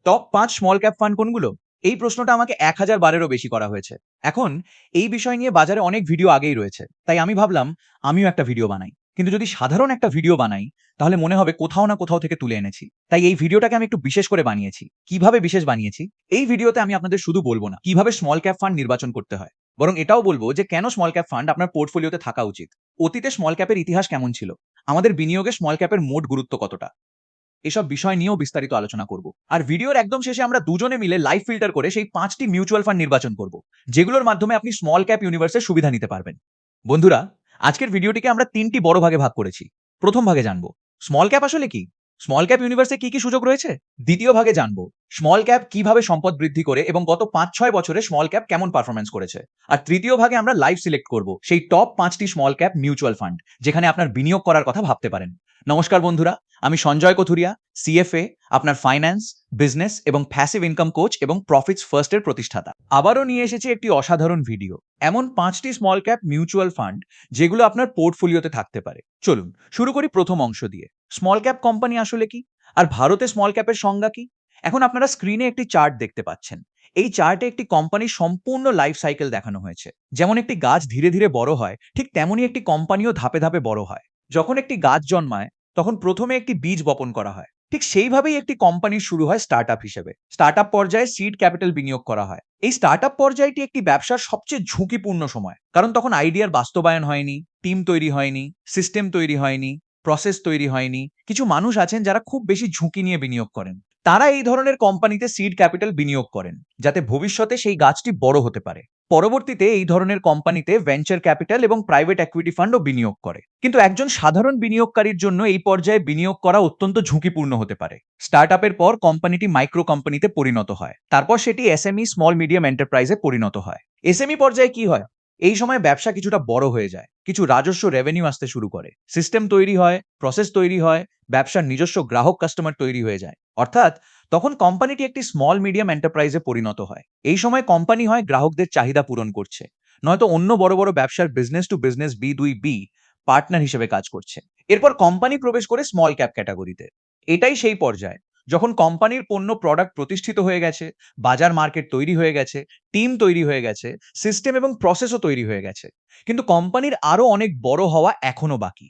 Top ৫ small cap fund কোনগুলো? এই প্রশ্নটা আমাকে ১০০০ বারেরও বেশি করা হয়েছে। এখন এই বিষয় নিয়ে বাজারে অনেক ভিডিও আগেই রয়েছে। তাই আমি ভাবলাম আমিও একটা ভিডিও বানাই। কিন্তু যদি সাধারণ একটা ভিডিও বানাই তাহলে মনে হবে কোথাও না কোথাও থেকে তুলে এনেছি। তাই এই ভিডিওটাকে আমি একটু বিশেষ করে বানিয়েছি। কিভাবে বিশেষ বানিয়েছি? এই ভিডিওতে আমি আপনাদের শুধু বলব না কিভাবে স্মল ক্যাপ ফান্ড নির্বাচন করতে হয়। বরং এটাও বলব যে কেন স্মল ক্যাপ ফান্ড আপনার পোর্টফোলিওতে থাকা উচিত। অতীতে স্মল ক্যাপের ইতিহাস কেমন ছিল? আমাদের বিনিয়োগে স্মল ক্যাপের মোট গুরুত্ব কতটা? এসব বিষয় নিয়েও বিস্তারিত আলোচনা করব। আর ভিডিওর একদম শেষে আমরা দুজনে মিলে লাইভ ফিল্টার করে সেই ৫টি মিউচুয়াল ফান্ড নির্বাচন করব, যেগুলোর মাধ্যমে আপনি স্মল ক্যাপ ইউনিভার্সের সুবিধা নিতে পারবেন। বন্ধুরা, আজকের ভিডিওটিকে আমরা ৩টি বড় ভাগে ভাগ করেছি। প্রথম ভাগে জানবো স্মল ক্যাপ আসলে কি, স্মল ক্যাপ ইউনিভার্সে কি কি সুযোগ রয়েছে। দ্বিতীয় ভাগে জানবো স্মল ক্যাপ কিভাবে সম্পদ বৃদ্ধি করে এবং গত ৫-৬ বছরে স্মল ক্যাপ কেমন পারফরমেন্স করেছে। আর তৃতীয় ভাগে আমরা লাইভ সিলেক্ট করব সেই টপ ৫টি স্মল ক্যাপ মিউচুয়াল ফান্ড যেখানে আপনার বিনিয়োগ করার কথা ভাবতে পারেন। নমস্কার বন্ধুরা, আমি সঞ্জয় কথুরিয়া, সিএফএ, আপনার ফাইন্যান্স, বিজনেস এবং প্যাসিভ ইনকাম কোচ এবং প্রফিটস ফার্স্ট এর প্রতিষ্ঠাতা। আবারও নিয়ে এসেছি একটি অসাধারণ ভিডিও, এমন ৫টি স্মল ক্যাপ মিউচুয়াল ফান্ড যেগুলো আপনার পোর্টফোলিওতে থাকতে পারে। চলুন শুরু করি প্রথম অংশ দিয়ে। স্মল ক্যাপ কোম্পানি আসলে কি, আর ভারতে স্মল ক্যাপের সংজ্ঞা কি? এখন আপনারা স্ক্রিনে একটি চার্ট দেখতে পাচ্ছেন। এই চার্টে একটি কোম্পানির সম্পূর্ণ লাইফ সাইকেল দেখানো হয়েছে। যেমন একটি গাছ ধীরে ধীরে বড় হয়, ঠিক তেমনই একটি কোম্পানিও ধাপে ধাপে বড় হয়। যখন একটি গাছ জন্মায় তখন প্রথমে একটি বীজ বপন করা হয়। ঠিক সেইভাবেই একটি কোম্পানির শুরু হয় স্টার্টআপ হিসেবে। স্টার্টআপ পর্যায়ে সিড ক্যাপিটাল বিনিয়োগ করা হয়। এই স্টার্টআপ পর্যায়টি একটি ব্যবসার সবচেয়ে ঝুঁকিপূর্ণ সময়, কারণ তখন আইডিয়ার বাস্তবায়ন হয়নি, টিম তৈরি হয়নি, সিস্টেম তৈরি হয়নি, প্রসেস তৈরি হয়নি। কিছু মানুষ আছেন যারা খুব বেশি ঝুঁকি নিয়ে বিনিয়োগ করেন। তারা এই ধরনের কোম্পানিতে সিড ক্যাপিটাল বিনিয়োগ করেন যাতে ভবিষ্যতে সেই গাছটি বড় হতে পারে। পরবর্তীতে এই ধরনের কোম্পানিতে ভেঞ্চার ক্যাপিটাল এবং প্রাইভেট ইকুইটি ফান্ডও বিনিয়োগ করে। কিন্তু একজন সাধারণ বিনিয়োগকারীর জন্য এই পর্যায়ে বিনিয়োগ করা অত্যন্ত ঝুঁকিপূর্ণ হতে পারে। স্টার্টআপের পর কোম্পানিটি মাইক্রো কোম্পানিতে পরিণত হয়, তারপর সেটি এসএমই স্মল মিডিয়াম এন্টারপ্রাইজে পরিণত হয়। এসএমই পর্যায়ে কি হয়? এই সময় ব্যবসা কিছুটা বড় হয়ে যায়, কিছু রাজস্ব রেভিনিউ আসতে শুরু করে, সিস্টেম তৈরি হয়, প্রসেস তৈরি হয়, ব্যবসার নিজস্ব গ্রাহক কাস্টমার তৈরি হয়ে যায়। অর্থাৎ তখন কোম্পানিটি একটি স্মল মিডিয়াম এন্টারপ্রাইজে পরিণত হয়। এই সময় কোম্পানি হয় গ্রাহকদের চাহিদা পূরণ করছে, নয়তো অন্য বড় বড় ব্যবসার business to business B2B partner হিসেবে কাজ করছে। এরপর কোম্পানি প্রবেশ করে স্মল ক্যাপ ক্যাটাগরিতে। এটাই সেই পর্যায় যখন কোম্পানির পণ্য প্রোডাক্ট প্রতিষ্ঠিত হয়ে গেছে, বাজার মার্কেট তৈরি হয়ে গেছে, টিম তৈরি হয়ে গেছে, সিস্টেম এবং প্রসেসও তৈরি হয়ে গেছে। কিন্তু কোম্পানির আরো অনেক বড় হওয়া এখনো বাকি।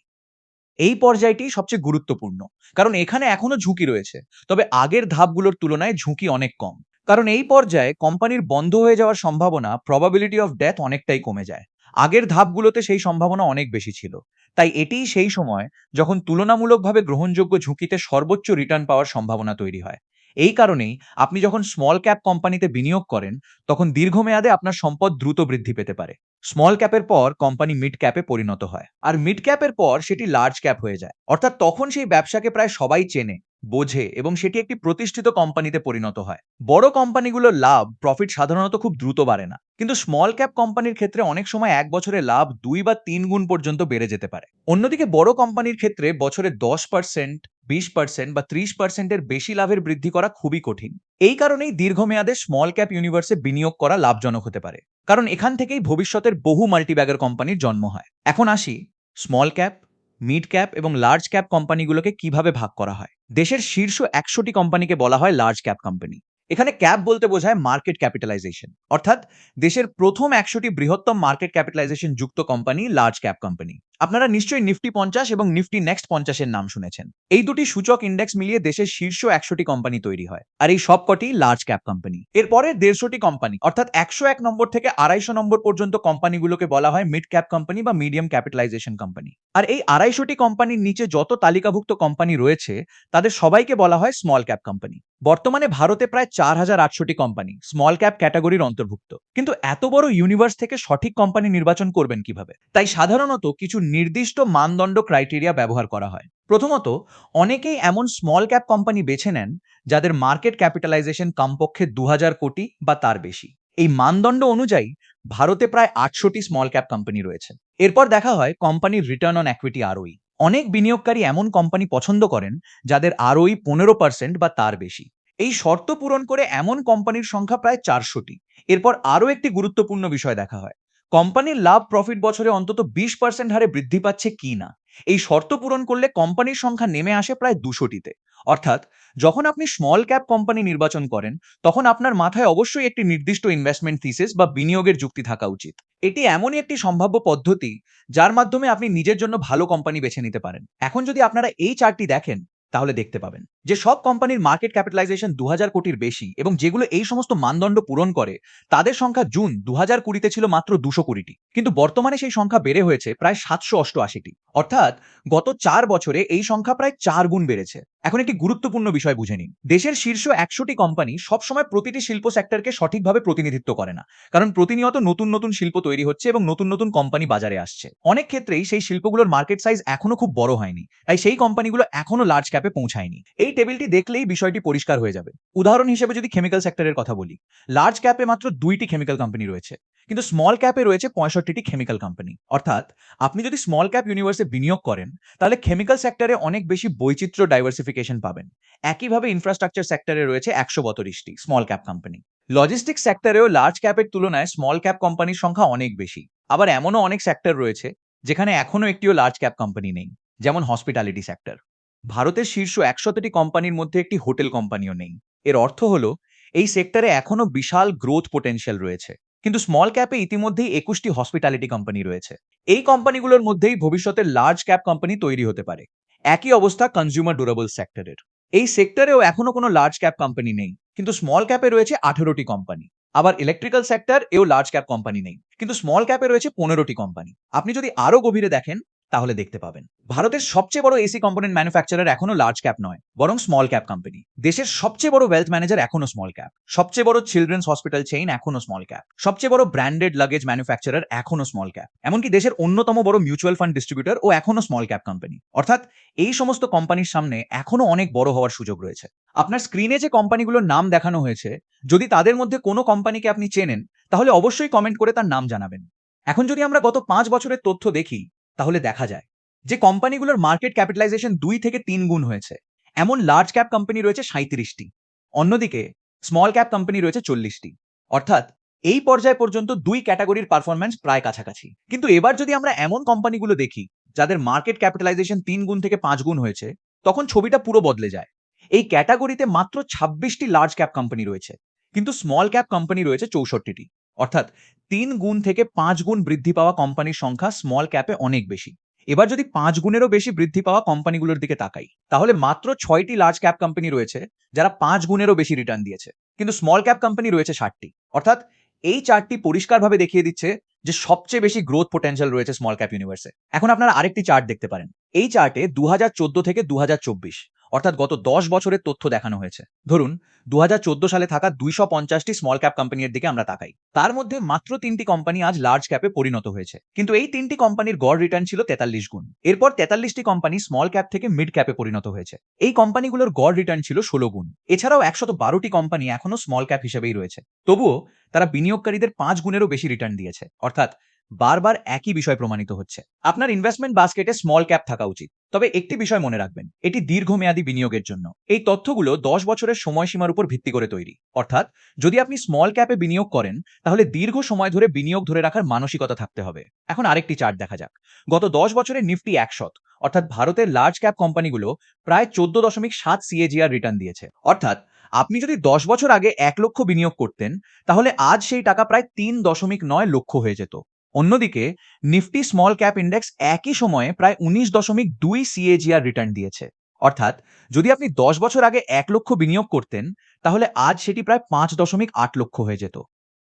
এই পর্যায়টি সবচেয়ে গুরুত্বপূর্ণ, কারণ এখানে এখনো ঝুঁকি রয়েছে, তবে আগের ধাপগুলোর তুলনায় ঝুঁকি অনেক কম। কারণ এই পর্যায়ে কোম্পানির বন্ধ হয়ে যাওয়ার সম্ভাবনা, প্রবাবিলিটি অফ ডেথ, অনেকটাই কমে যায়। আগের ধাপগুলোতে সেই সম্ভাবনা অনেক বেশি ছিল। তাই এটিই সেই সময় যখন তুলনামূলকভাবে গ্রহণযোগ্য ঝুঁকিতে সর্বোচ্চ রিটার্ন পাওয়ার সম্ভাবনা তৈরি হয়। এই কারণেই আপনি যখন স্মল ক্যাপ কোম্পানিতে বিনিয়োগ করেন তখন দীর্ঘমেয়াদে আপনার সম্পদ দ্রুত বৃদ্ধি পেতে পারে। স্মল ক্যাপের পর কোম্পানি মিড ক্যাপে পরিণত হয়, আর মিড ক্যাপের পর সেটি লার্জ ক্যাপ হয়ে যায়। অর্থাৎ তখন সেই ব্যবসাকে প্রায় সবাই চেনে, বোঝে এবং সেটি একটি প্রতিষ্ঠিত কোম্পানিতে পরিণত হয়। বড় কোম্পানিগুলোর লাভ প্রফিট সাধারণত খুব দ্রুত বাড়ে না, কিন্তু স্মল ক্যাপ কোম্পানির ক্ষেত্রে অনেক সময় এক বছরে লাভ ২ বা ৩ গুণ পর্যন্ত বেড়ে যেতে পারে। অন্যদিকে বড় কোম্পানির ক্ষেত্রে বছরে ১০%, ২০% বা ৩০%-এর বেশি লাভের বৃদ্ধি করা খুবই কঠিন। এই কারণেই দীর্ঘমেয়াদে স্মল ক্যাপ ইউনিভার্সে বিনিয়োগ করা লাভজনক হতে পারে, কারণ এখান থেকেই ভবিষ্যতের বহু মাল্টিব্যাগার কোম্পানির জন্ম হয়। এখন আসি স্মল ক্যাপ, মিড ক্যাপ এবং লার্জ ক্যাপ কোম্পানিগুলোকে কিভাবে ভাগ করা হয়। দেশের শীর্ষ ১০০টি কোম্পানিকে বলা হয় লার্জ ক্যাপ কোম্পানি। এখানে ক্যাপ বলতে বোঝায় মার্কেট ক্যাপিটালাইজেশন, অর্থাৎ দেশের প্রথম ১০০টি বৃহত্তম মার্কেট ক্যাপিটালাইজেশন যুক্ত কোম্পানি লার্জ ক্যাপ কোম্পানি। আপনারা নিশ্চয়ই নিফটি ৫০ এবং নিফটি নেক্সট ৫০-এর নাম শুনেছেন। এই দুটি সূচক ইন্ডেক্স মিলিয়ে দেশের শীর্ষ ১০০টি কোম্পানি তৈরি হয়, আর এই সবকটি লার্জ ক্যাপ কোম্পানি। এরপরে ১৫০টি কোম্পানি, অর্থাৎ ১০১ নম্বর থেকে ২৫০ নম্বর পর্যন্ত কোম্পানিগুলোকে বলা হয় মিড ক্যাপ কোম্পানি বা মিডিয়াম ক্যাপিটালাইজেশন কোম্পানি। আর এই ২৫০টি কোম্পানির নিচে যত তালিকাভুক্ত কোম্পানি রয়েছে তাদের সবাইকে বলা হয় স্মল ক্যাপ কোম্পানি। বর্তমানে ভারতে প্রায় ৪,৮০০টি কোম্পানি স্মল ক্যাপ ক্যাটাগরির অন্তর্ভুক্ত। কিন্তু এত বড় ইউনিভার্স থেকে সঠিক কোম্পানি নির্বাচন করবেন কিভাবে? তাই সাধারণত কিছু নির্দিষ্ট মানদণ্ড ক্রাইটেরিয়া ব্যবহার করা হয়। প্রথমত, অনেকেই এমন স্মল ক্যাপ কোম্পানি বেছে নেন যাদের মার্কেট ক্যাপিটালাইজেশন কমপক্ষে ২,০০০ কোটি বা তার বেশি। এই মানদণ্ড অনুযায়ী ভারতে প্রায় ৮০০টি স্মল ক্যাপ কোম্পানি রয়েছে। এরপর দেখা হয় কোম্পানির রিটার্ন অন ইকুইটি ROE। অনেক বিনিয়োগকারী এমন কোম্পানি পছন্দ করেন যাদের ROE ১৫% বা তার বেশি। এই শর্ত পূরণ করে এমন কোম্পানির সংখ্যা প্রায় ৪০০টি। এরপর আরও একটি গুরুত্বপূর্ণ বিষয় দেখা হয়, কোম্পানির লাভ প্রফিট বছরে অন্তত ২০% হারে বৃদ্ধি পাচ্ছে কি না। এই শর্ত পূরণ করলে কোম্পানির সংখ্যা নেমে আসে প্রায় ২০০টিতে। অর্থাৎ যখন আপনি স্মল ক্যাপ কোম্পানি নির্বাচন করেন তখন আপনার মাথায় অবশ্যই একটি নির্দিষ্ট ইনভেস্টমেন্ট থিসিস বা বিনিয়োগের যুক্তি থাকা উচিত। এটি এমনই একটি সম্ভাব্য পদ্ধতি যার মাধ্যমে আপনি নিজের জন্য ভালো কোম্পানি বেছে নিতে পারেন। এখন যদি আপনারা এই চার্টটি দেখেন তাহলে দেখতে পাবেন যে সব কোম্পানির মার্কেট ক্যাপিটালাইজেশন 2000 কোটির বেশি এবং যেগুলো এই সমস্ত মানদণ্ড পূরণ করে তাদের সংখ্যা জুন 2020-তে ছিল মাত্র 200 কোটিটি, কিন্তু বর্তমানে সেই সংখ্যা বেড়ে হয়েছে প্রায় 788টি। অর্থাৎ গত 4 বছরে এই সংখ্যা প্রায় 4 গুণ বেড়েছে। এখন একটি গুরুত্বপূর্ণ বিষয় বুঝে নিন, দেশের শীর্ষ 100টি কোম্পানি সবসময় প্রতিটি শিল্প সেক্টরকে সঠিকভাবে প্রতিনিধিত্ব করে না, কারণ প্রতিনিয়ত নতুন নতুন শিল্প তৈরি হচ্ছে এবং নতুন নতুন কোম্পানি বাজারে আসছে। অনেক ক্ষেত্রেই সেই শিল্পগুলোর মার্কেট সাইজ এখনো খুব বড় হয়নি, তাই সেই কোম্পানিগুলো এখনো লার্জ ক্যাপে পৌঁছায়নি। এই টেবিলটি দেখলেই বিষয়টি পরিষ্কার হয়ে যাবে। উদাহরণ হিসেবে যদি কেমিক্যাল সেক্টরের কথা বলি, লার্জ ক্যাপে মাত্র 2টি কেমিক্যাল কোম্পানি রয়েছে, কিন্তু স্মল ক্যাপে রয়েছে 65টি কেমিক্যাল কোম্পানি। অর্থাৎ আপনি যদি স্মল ক্যাপ ইউনিভার্সে বিনিয়োগ করেন তাহলে কেমিক্যাল সেক্টরে অনেক বেশি বৈচিত্র্য ডাইভার্সিফিকেশন পাবেন। একইভাবে ইনফ্রাস্ট্রাকচার সেক্টরে রয়েছে 132টি স্মল ক্যাপ কোম্পানি। লজিস্টিক্স সেক্টরেও লার্জ ক্যাপের তুলনায় স্মল ক্যাপ কোম্পানির সংখ্যা অনেক বেশি। আবার এমনও অনেক সেক্টর রয়েছে যেখানে এখনো একটিও লার্জ ক্যাপ কোম্পানি নেই, যেমন হসপিটালিটি সেক্টর। ভারতের শীর্ষ 100টি কোম্পানির মধ্যে একটি হোটেল কোম্পানিও নেই। এর অর্থ হলো এই সেক্টরে এখনো বিশাল গ্রোথ পোটেনশিয়াল রয়েছে। কিন্তু স্মল ক্যাপে ইতিমধ্যেই 21টি হসপিটালিটি কোম্পানি রয়েছে। এই কোম্পানিগুলোর মধ্যেই ভবিষ্যতে লার্জ ক্যাপ কোম্পানি তৈরি হতে পারে। একই অবস্থা কনজিউমার ডুরেবল সেক্টরের। এই সেক্টরেও এখনো কোনো লার্জ ক্যাপ কোম্পানি নেই, কিন্তু স্মল ক্যাপে রয়েছে 18টি কোম্পানি। আবার ইলেকট্রিক্যাল সেক্টর এও লার্জ ক্যাপ কোম্পানি নেই, কিন্তু স্মল ক্যাপে রয়েছে 15টি কোম্পানি। আপনি যদি আরো গভীরে দেখেন তাহলে দেখতে পাবেন ভারতের সবচেয়ে বড় এসি কম্পোনেন্ট ম্যানুফ্যাকচারার এখনো লার্জ ক্যাপ নয়, বরং স্মল ক্যাপ কোম্পানি। দেশের সবচেয়ে বড় ওয়েলথ ম্যানেজার এখনো স্মল ক্যাপ। সবচেয়ে বড় চিলড্রেন্স হসপিটাল চেইন এখনো স্মল ক্যাপ। সবচেয়ে বড় ব্র্যান্ডেড লাগেজ ম্যানুফ্যাকচারার এখনো স্মল ক্যাপ। এমনকি দেশের অন্যতম বড় মিউচুয়াল ফান্ড ডিস্ট্রিবিউটর ও এখনো স্মল ক্যাপ কোম্পানি। অর্থাৎ এই সমস্ত কোম্পানির সামনে এখনো অনেক বড় হওয়ার সুযোগ রয়েছে। আপনার স্ক্রিনে যে কোম্পানিগুলোর নাম দেখানো হয়েছে, যদি তাদের মধ্যে কোনো কোম্পানিকে আপনি চেনেন তাহলে অবশ্যই কমেন্ট করে তার নাম জানাবেন। এখন যদি আমরা গত 5 বছরের তথ্য দেখি তাহলে দেখা যায় যে কোম্পানিগুলোর মার্কেট ক্যাপিটালাইজেশন 2 থেকে 3 গুণ হয়েছে। এমন লার্জ ক্যাপ কোম্পানি রয়েছে 37টি, অন্যদিকে স্মল ক্যাপ কোম্পানি রয়েছে 40টি। অর্থাৎ এই পর্যায় পর্যন্ত দুই ক্যাটাগরির পারফরম্যান্স প্রায় কাছাকাছি। কিন্তু এবার যদি আমরা এমন কোম্পানিগুলো দেখি যাদের মার্কেট ক্যাপিটালাইজেশন 3 গুণ থেকে 5 গুণ হয়েছে, তখন ছবিটা পুরো বদলে যায়। এই ক্যাটাগরিতে মাত্র 26টি লার্জ ক্যাপ কোম্পানি রয়েছে, কিন্তু স্মল ক্যাপ কোম্পানি রয়েছে 64টি। অর্থাৎ 3 গুণ থেকে 5 গুণ বৃদ্ধি পাওয়া কোম্পানির সংখ্যা স্মল ক্যাপে অনেক বেশি। এবার যদি 5 গুণেরও বেশি বৃদ্ধি পাওয়া কোম্পানিগুলোর দিকে তাকাই তাহলে মাত্র 6টি লার্জ ক্যাপ কোম্পানি রয়েছে যারা 5 গুণেরও বেশি রিটার্ন দিয়েছে, কিন্তু স্মল ক্যাপ কোম্পানি রয়েছে 60টি। অর্থাৎ এই চার্টটি পরিষ্কারভাবে দেখিয়ে দিচ্ছে যে সবচেয়ে বেশি গ্রোথ পোটেনশিয়াল রয়েছে স্মল ক্যাপ ইউনিভার্সে। এখন আপনারা আরেকটি চার্ট দেখতে পারেন। এই চার্টে 2014 থেকে 2024 অর্থাৎ গত 10 বছরের তথ্য দেখানো হয়েছে। ধরুন 2014 সালে থাকা 250টি স্মল ক্যাপ কোম্পানির দিকে আমরা তাকাই। তার মধ্যে মাত্র 3টি কোম্পানি আজ লার্জ ক্যাপে পরিণত হয়েছে, কিন্তু এই 3টি কোম্পানির গড় রিটার্ন ছিল 43 গুণ। এরপর 43টি কোম্পানি স্মল ক্যাপ থেকে মিড ক্যাপে পরিণত হয়েছে। এই কোম্পানিগুলোর গড় রিটার্ন ছিল 16 গুণ। এছাড়াও 112টি কোম্পানি এখনো স্মল ক্যাপ হিসেবেই রয়েছে, তবুও তারা বিনিয়োগকারীদের 5 গুণেরও বেশি রিটার্ন দিয়েছে। অর্থাৎ বারবার একই বিষয় প্রমাণিত হচ্ছে, আপনার ইনভেস্টমেন্ট বাস্কেটে স্মল ক্যাপ থাকা উচিত। তবে একটি বিষয় মনে রাখবেন, এটি দীর্ঘমেয়াদী বিনিয়োগের জন্য। এই তথ্যগুলো 10 বছরের সময়সীমার উপর ভিত্তি করে তৈরি। অর্থাৎ যদি আপনি স্মল ক্যাপে বিনিয়োগ করেন তাহলে দীর্ঘ সময় ধরে বিনিয়োগ ধরে রাখার মানসিকতা থাকতে হবে। এখন আরেকটি চার্ট দেখা যাক। গত 10 বছরে নিফটি 100 অর্থাৎ ভারতের লার্জ ক্যাপ কোম্পানিগুলো প্রায় 14.7 সিএজিআর রিটার্ন দিয়েছে। অর্থাৎ আপনি যদি 10 বছর আগে 1 লক্ষ বিনিয়োগ করতেন তাহলে আজ সেই টাকা প্রায় 3.9 লক্ষ হয়ে যেত। অন্যদিকে নিফটি স্মল ক্যাপ ইন্ডেক্স একই সময়ে প্রায় 19.2 সিএজিআর রিটার্ন দিয়েছে। অর্থাৎ যদি আপনি 10 বছর আগে 1 লক্ষ বিনিয়োগ করতেন তাহলে আজ সেটি প্রায় 5.8 লক্ষ হয়ে যেত।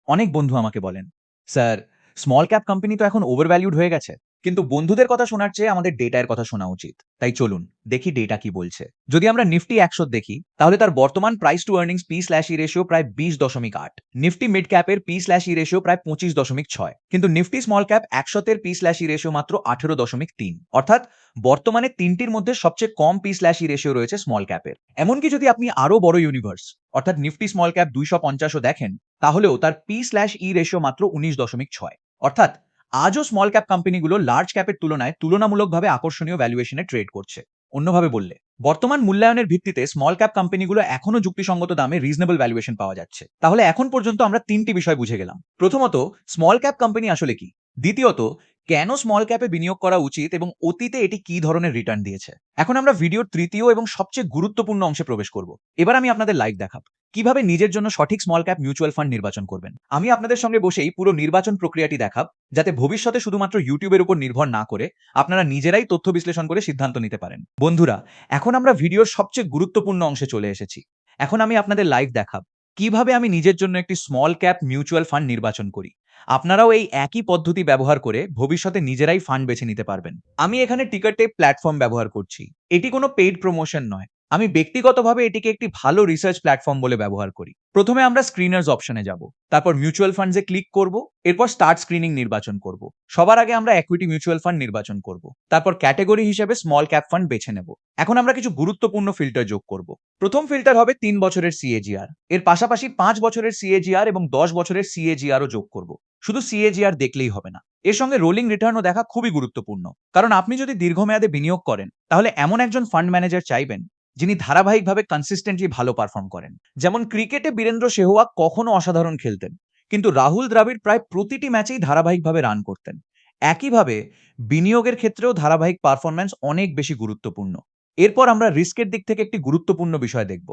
অনেক বন্ধু আমাকে বলেন, স্যার স্মল ক্যাপ কোম্পানি তো এখন ওভারভ্যালুড হয়ে গেছে, কিন্তু বন্ধুদের কথা শোনার চেয়ে আমাদের ডেটার কথা শোনা উচিত। তাই চলুন দেখি ডেটা কি বলছে। যদি আমরা নিফটি 100 দেখি তাহলে তার বর্তমান price two earnings P/E ratio প্রায় 20.8। নিফটি মিড ক্যাপের P/E রেশিও প্রায় 25.6, কিন্তু নিফটি স্মল ক্যাপ 100 এর P/E রেশিও মাত্র 18.3। অর্থাৎ বর্তমানে তিনটির মধ্যে সবচেয়ে কম P/E রেশিও রয়েছে স্মল ক্যাপের। এমনকি যদি আপনি আরো বড় ইউনিভার্স অর্থাৎ নিফটি স্মল ক্যাপ 250ও দেখেন তাহলেও তার P/E রেশিও মাত্র 19.6। অর্থাৎ আজও স্মল ক্যাপ কোম্পানিগুলো লার্জ ক্যাপের তুলনায় তুলনামূলকভাবে আকর্ষণীয় ভ্যালুয়েশনে ট্রেড করছে। অন্যভাবে বললে বর্তমান মূল্যায়নের ভিত্তিতে স্মল ক্যাপ কোম্পানিগুলো এখনো যুক্তিসঙ্গত দামে রিজনেবল ভ্যালুয়েশন পাওয়া যাচ্ছে। তাহলে এখন পর্যন্ত আমরা তিনটি বিষয় বুঝে গেলাম। প্রথমত, স্মল ক্যাপ কোম্পানি আসলে কি। দ্বিতীয়ত, কেন স্মল ক্যাপে বিনিয়োগ করা উচিত এবং অতীতে এটি কি ধরনের রিটার্ন দিয়েছে। এখন আমরা ভিডিওর তৃতীয় এবং সবচেয়ে গুরুত্বপূর্ণ অংশে প্রবেশ করব। এবার আমি আপনাদের লাইভ দেখাব কিভাবে নিজের জন্য সঠিক স্মল ক্যাপ মিউচুয়াল ফান্ড নির্বাচন করবেন। আমি আপনাদের সঙ্গে বসেই পুরো নির্বাচন প্রক্রিয়াটি দেখাব, যাতে ভবিষ্যতে শুধুমাত্র ইউটিউবের উপর নির্ভর না করে আপনারা নিজেরাই তথ্য বিশ্লেষণ করে সিদ্ধান্ত নিতে পারেন। বন্ধুরা, এখন আমরা ভিডিওর সবচেয়ে গুরুত্বপূর্ণ অংশে চলে এসেছি। এখন আমি আপনাদের লাইভ দেখাব কিভাবে আমি নিজের জন্য একটি স্মল ক্যাপ মিউচুয়াল ফান্ড নির্বাচন করি। আপনারাও এই একই পদ্ধতি ব্যবহার করে ভবিষ্যতে নিজেরাই ফান্ড বেছে নিতে পারবেন। আমি এখানে টিকারটেপ প্ল্যাটফর্ম ব্যবহার করছি। এটি কোনো পেইড প্রমোশন নয়। আমি ব্যক্তিগতভাবে এটিকে একটি ভালো রিসার্চ প্ল্যাটফর্ম বলে ব্যবহার করি। প্রথমে আমরা স্ক্রিনার্স অপশনে যাব, তারপর মিউচুয়াল ফান্ডসে ক্লিক করব, এরপর স্টার্ট স্ক্রিনিং নির্বাচন করব। সবার আগে আমরা ইকুইটি মিউচুয়াল ফান্ড নির্বাচন করব, তারপর ক্যাটাগরি হিসেবে স্মল ক্যাপ ফান্ড বেছে নেব। এখন আমরা কিছু গুরুত্বপূর্ণ ফিল্টার যোগ করব। প্রথম ফিল্টার হবে 3 বছরের সিএজিআর, এর পাশাপাশি 5 বছরের সিএজিআর এবং 10 বছরের সিএজিআরও যোগ করব। শুধু সিএজিআর দেখলেই হবে না, এর সঙ্গে রোলিং রিটার্নও দেখা খুবই গুরুত্বপূর্ণ। কারণ আপনি যদি দীর্ঘমেয়াদে বিনিয়োগ করেন, তাহলে এমন একজন ফান্ড ম্যানেজার চাইবেন যিনি ধারাবাহিকভাবে কনসিস্টেন্টলি ভালো পারফর্ম করেন। যেমন ক্রিকেটে বীরেন্দ্র সেহওয়াগ কখনো অসাধারণ খেলতেন, কিন্তু রাহুল দ্রাবিড় প্রায় প্রতিটি ম্যাচেই ধারাবাহিকভাবে রান করতেন। একইভাবে বিনিয়োগের ক্ষেত্রেও ধারাবাহিক পারফরম্যান্স অনেক বেশি গুরুত্বপূর্ণ। এরপর আমরা রিস্কের দিক থেকে একটি গুরুত্বপূর্ণ বিষয় দেখব,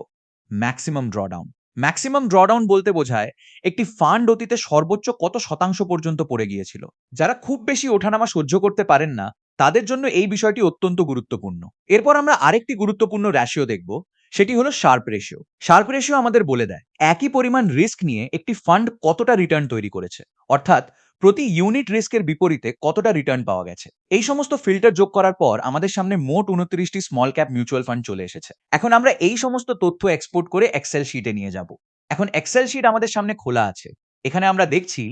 ম্যাক্সিমাম ড্রডাউন। ম্যাক্সিমাম ড্রডাউন বলতে বোঝায় একটি ফান্ড অতীতে সর্বোচ্চ কত শতাংশ পর্যন্ত পড়ে গিয়েছিল। যারা খুব বেশি ওঠানামা সহ্য করতে পারেন না, তাদের জন্য এই বিষয়টি অত্যন্ত গুরুত্বপূর্ণ। এরপর আমরা আরেকটি গুরুত্বপূর্ণ রেশিও দেখব, সেটি হলো শার্প রেশিও। শার্প রেশিও আমাদের বলে দেয় একই পরিমাণ রিস্ক নিয়ে একটি ফান্ড কতটা রিটার্ন তৈরি করেছে, অর্থাৎ প্রতি ইউনিট রিস্কের বিপরীতে কতটা রিটার্ন পাওয়া গেছে। এই সমস্ত ফিল্টার যোগ করার পর আমাদের সামনে মোট 29টি স্মল ক্যাপ মিউচুয়াল ফান্ড চলে এসেছে। এখন আমরা এই সমস্ত তথ্য এক্সপোর্ট করে এক্সেল শিটে নিয়ে যাব। এখন এক্সেল শিট আমাদের সামনে খোলা আছে। এখানে আমরা দেখছি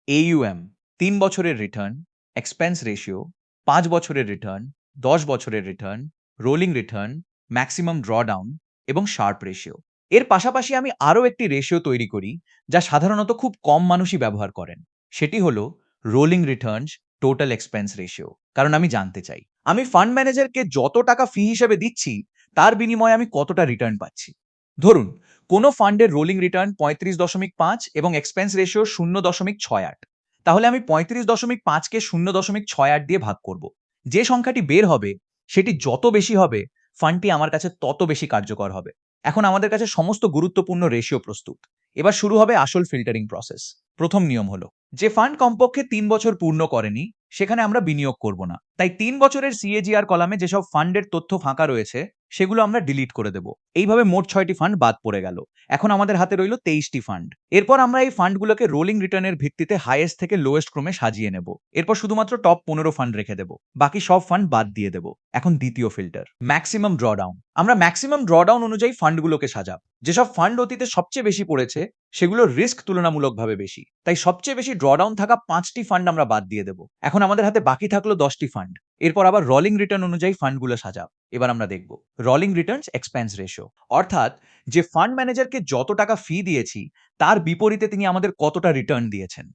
AUM, 3 বছরের রিটার্ন, এক্সপেন্স রেশিও, 5 বছরের রিটার্ন, 10 বছরের return, rolling return, maximum drawdown এবং শার্প রেশিও। এর পাশাপাশি আমি আরও একটি রেশিও তৈরি করি, যা সাধারণত খুব কম মানুষই ব্যবহার করেন। সেটি হলো rolling Returns total expense ratio. কারণ আমি জানতে চাই আমি ফান্ড ম্যানেজারকে যত টাকা ফি হিসেবে দিচ্ছি, তার বিনিময়ে আমি কতটা রিটার্ন পাচ্ছি। ধরুন কোনো ফান্ডের রোলিং রিটার্ন 35.5 এবং এক্সপেন্স রেশিও 0.68, তাহলে আমি 35.5কে 0.68 দিয়ে ভাগ করব। যে সংখ্যাটি বের হবে সেটি যত বেশি হবে, ফান্ডটি আমার কাছে তত বেশি কার্যকর হবে। এখন আমাদের কাছে সমস্ত গুরুত্বপূর্ণ রেশিও প্রস্তুত। এবার শুরু হবে আসল ফিল্টারিং প্রসেস। প্রথম নিয়ম হলো, যে ফান্ড কমপক্ষে 3 বছর পূর্ণ করেনি সেখানে আমরা বিনিয়োগ করব না। তাই 3 বছরের সিএজিআর কলামে যেসব ফান্ডের তথ্য ফাঁকা রয়েছে সেগুলো আমরা ডিলিট করে দেব। এইভাবে মোট 6টি ফান্ড বাদ পড়ে গেল। এখন আমাদের হাতে রইল 23টি ফান্ড। এরপর আমরা এই ফান্ডগুলোকে রোলিং রিটার্নের ভিত্তিতে হাইয়েস্ট থেকে লোয়েস্ট ক্রমে সাজিয়ে নেব। এরপর শুধুমাত্র টপ 15 ফান্ড রেখে দেব, বাকি সব ফান্ড বাদ দিয়ে দেব। এখন দ্বিতীয় ফিল্টার, ম্যাক্সিমাম ড্রডাউন। আমরা ম্যাক্সিমাম ড্রডাউন অনুযায়ী ফান্ডগুলোকে সাজাব। যেসব ফান্ড অতীতে সবচেয়ে বেশি পড়েছে সেগুলো রিস্ক তুলনামূলকভাবে বেশি, তাই সবচেয়ে বেশি ড্রডাউন থাকা 5টি ফান্ড আমরা বাদ দিয়ে দেব। এখন আমাদের হাতে বাকি থাকলো 10টি ফান্ড। এরপর আবার রোলিং রিটার্ন অনুযায়ী ফান্ডগুলো সাজাব। এবার আমরা দেখব রোলিং রিটার্নস এক্সপেন্স রেশিও, অর্থাৎ যে ফান্ড ম্যানেজারকে যত টাকা ফি দিয়েছি তার বিপরীতে তিনি আমাদের কতটা রিটার্ন দিয়েছেন।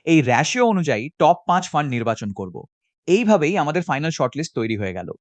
এই রেশিও অনুযায়ী টপ 5 ফান্ড নির্বাচন করব। এইভাবেই আমাদের ফাইনাল শর্টলিস্ট তৈরি হয়ে গেল।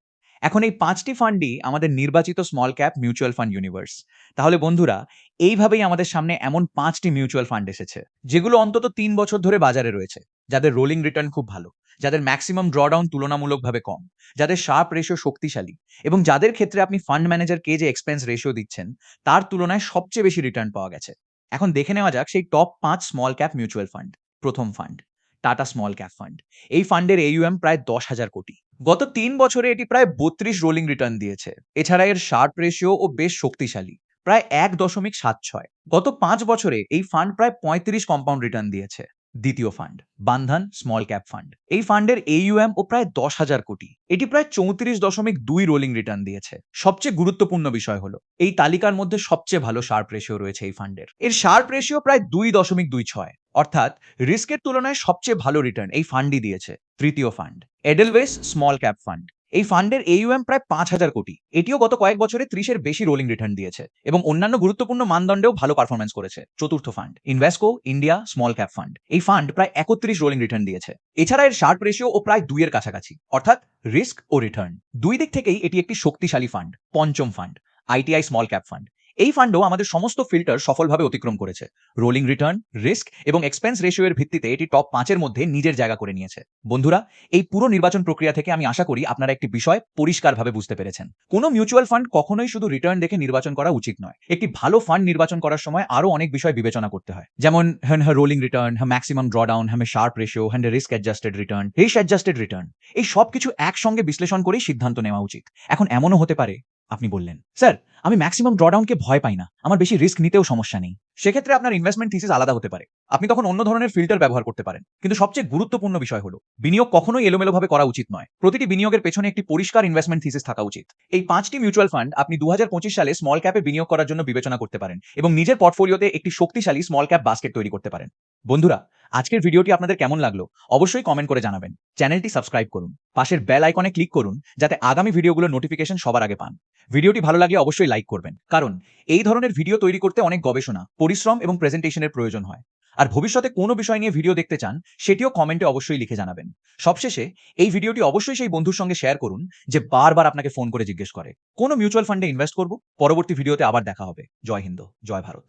এখন এই 5টি ফান্ডই আমাদের নির্বাচিত small cap mutual fund universe. তাহলে বন্ধুরা, এইভাবেই আমাদের সামনে এমন 5টি মিউচুয়াল ফান্ড এসেছে যেগুলো অন্তত 3 বছর ধরে বাজারে রয়েছে, যাদের রোলিং রিটার্ন খুব ভালো, যাদের ম্যাক্সিমাম ড্রডাউন তুলনামূলকভাবে কম, যাদের শার্প রেশিও শক্তিশালী এবং যাদের ক্ষেত্রে আপনি ফান্ড ম্যানেজারকে যে এক্সপেন্স রেশিও দিচ্ছেন তার তুলনায় সবচেয়ে বেশি রিটার্ন পাওয়া গেছে। এখন দেখে নেওয়া যাক সেই top 5 small cap mutual fund. প্রথম fund, Tata small cap fund. এই ফান্ডের AUM প্রায় 10,000 কোটি। গত 3 বছরে এটি প্রায় 32 রোলিং রিটার্ন দিয়েছে। এছাড়া এর শার্প রেশিও ও বেশ শক্তিশালী, প্রায় 1.76। গত 5 বছরে এই ফান্ড প্রায় 35 কম্পাউন্ড রিটার্ন দিয়েছে। দ্বিতীয় ফান্ড, বান্ধন স্মল ক্যাপ ফান্ড। এই ফান্ডের AUM ও প্রায় 10,000 কোটি। এটি প্রায় 34.2 রোলিং রিটার্ন দিয়েছে। সবচেয়ে গুরুত্বপূর্ণ বিষয় হলো এই তালিকার মধ্যে সবচেয়ে ভালো শার্প রেশিও রয়েছে এই ফান্ডের। এর শার্প রেশিও প্রায় 2.26, অর্থাৎ রিস্কের তুলনায় সবচেয়ে ভালো রিটার্ন এই ফান্ডই দিয়েছে। তৃতীয় ফান্ড, এডেলওয়েস স্মল ক্যাপ ফান্ড। এই ফান্ডের AUM প্রায় 5,000 কোটি। এটিও গত কয়েক বছরে 30-এর বেশি রোলিং রিটার্ন দিয়েছে এবং অন্যান্য গুরুত্বপূর্ণ মানদণ্ডেও ভালো পারফরমেন্স করেছে। চতুর্থ fund, Invesco India small cap fund. এই ফান্ড প্রায় 31 রোলিং রিটার্ন দিয়েছে। এছাড়া এর শার্প রেশিও ও প্রায় 2 এর কাছাকাছি, অর্থাৎ রিস্ক ও রিটার্ন 2 দিক থেকেই এটি একটি শক্তিশালী ফান্ড। পঞ্চম fund, ITI small cap fund. এই ফান্ডও আমাদের সমস্ত ফিল্টার সফলভাবে অতিক্রম করেছে। রোলিং রিটার্ন, রিস্ক এবং এক্সপেন্স রেশিও এর ভিত্তিতে এটি টপ 5 এর মধ্যে নিজের জায়গা করে নিয়েছে। বন্ধুরা, এই পুরো নির্বাচন প্রক্রিয়া থেকে আমি আশা করি আপনারা একটি বিষয় পরিষ্কারভাবে বুঝতে পেরেছেন। কোনো মিউচুয়াল ফান্ড কখনোই শুধু রিটার্ন দেখে নির্বাচন করা উচিত নয়। একটি ভালো ফান্ড নির্বাচন করার সময় আরো অনেক বিষয় বিবেচনা করতে হয়, যেমন rolling return, maximum drawdown, sharp ratio, risk adjusted return, risk adjusted return. এই সবকিছু একসঙ্গে বিশ্লেষণ করেই সিদ্ধান্ত নেওয়া উচিত। এখন এমনও হতে পারে আপনি বললেন, স্যার আমি ম্যাক্সিমাম ড্রডাউনকে ভয় পাই না, আমার বেশি রিস্ক নিতেও সমস্যা নেই। সেক্ষেত্রে আপনার ইনভেস্টমেন্ট থিসিস আলাদা হতে পারে। আপনি তখন অন্য ধরনের ফিল্টার ব্যবহার করতে পারেন। কিন্তু সবচেয়ে গুরুত্বপূর্ণ বিষয় হলো, বিনিয়োগ কখনোই এলোমেলোভাবে করা উচিত নয়। প্রতিটি বিনিয়োগের পেছনে একটি পরিষ্কার ইনভেস্টমেন্ট থিসিস থাকা উচিত। এই 5টি মিউচুয়াল ফান্ড আপনি 2025 সালে স্মল ক্যাপে বিনিয়োগ করার জন্য বিবেচনা করতে পারেন এবং নিজের পোর্টফোলিওতে একটি শক্তিশালী স্মল ক্যাপ বাস্কেট তৈরি করতে পারেন। বন্ধুরা, আজকের ভিডিওটি আপনাদের কেমন লাগলো অবশ্যই কমেন্ট করে জানাবেন। চ্যানেলটি সাবস্ক্রাইব করুন, পাশের বেল আইকনে ক্লিক করুন যাতে আগামী ভিডিওগুলোর নোটিফিকেশন সবার আগে পান। ভিডিওটি ভালো লাগলে অবশ্যই লাইক করবেন, কারণ এই ধরনের ভিডিও তৈরি করতে অনেক গবেষণা, পরিশ্রম এবং প্রেজেন্টেশনের প্রয়োজন হয়। আর ভবিষ্যতে কোনো বিষয় নিয়ে ভিডিও দেখতে চান সেটিও কমেন্টে অবশ্যই লিখে জানাবেন। সবশেষে এই ভিডিওটি অবশ্যই সেই বন্ধুর সঙ্গে শেয়ার করুন যে বারবার আপনাকে ফোন করে জিজ্ঞেস করে কোন মিউচুয়াল ফান্ডে ইনভেস্ট করব। পরবর্তী ভিডিওতে আবার দেখা হবে। জয় হিন্দ, জয় ভারত।